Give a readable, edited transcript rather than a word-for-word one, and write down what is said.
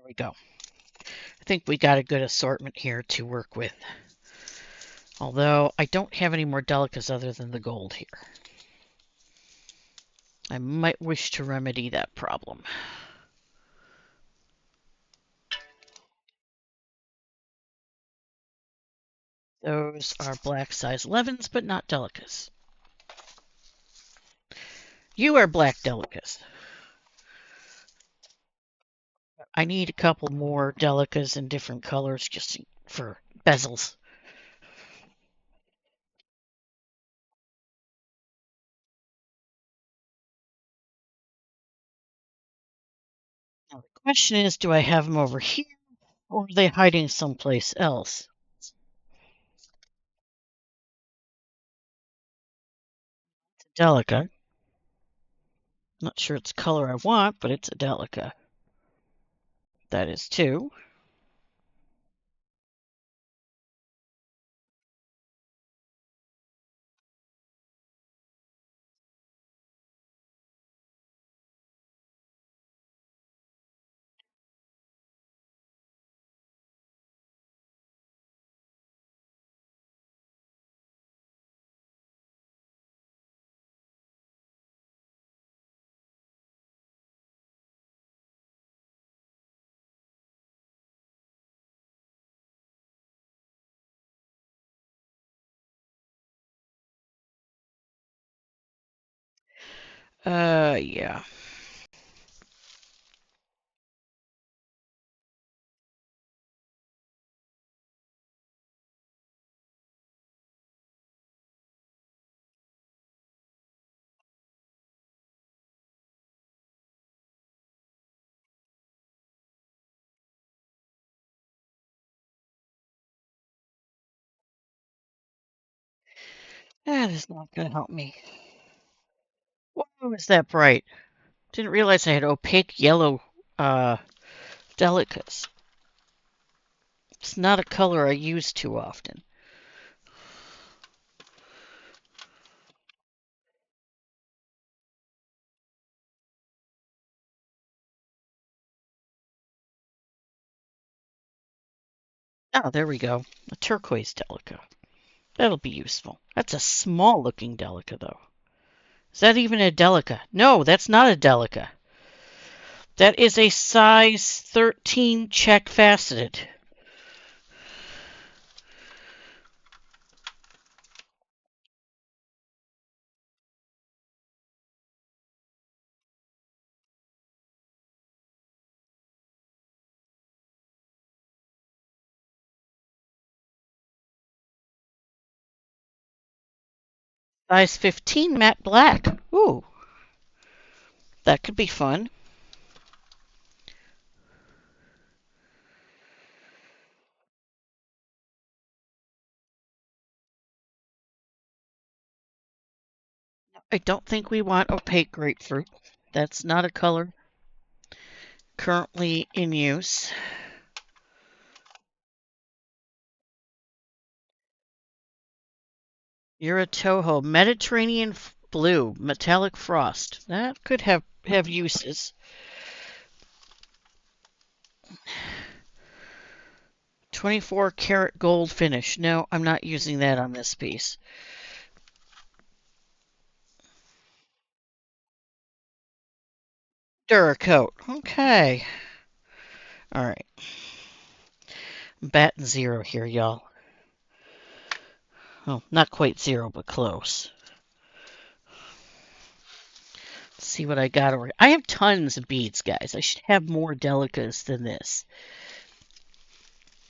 There we go. I think we got a good assortment here to work with. Although I don't have any more delicas other than the gold here. I might wish to remedy that problem. Those are black size 11s, but not delicas. You are black delicas. I need a couple more delicas in different colors just for bezels. Now the question is, do I have them over here or are they hiding someplace else? It's a delica. Not sure it's the color I want, but it's a delica. That is two. Yeah. That is not going to help me. Whoa, is that bright? Didn't realize I had opaque yellow delicas. It's not a color I use too often. Oh, there we go. A turquoise delica. That'll be useful. That's a small looking delica, though. Is that even a delica? No, that's not a delica. That is a size 13 check faceted. Size 15 matte black. Ooh, that could be fun. I don't think we want opaque grapefruit. That's not a color currently in use. You're a Toho. Mediterranean blue, metallic frost. That could have uses. 24 karat gold finish. No, I'm not using that on this piece. Duracoat. Okay. All right. I'm batting zero here, y'all. Oh, not quite zero, but close. Let's see what I got over here. I have tons of beads, guys. I should have more delicas than this.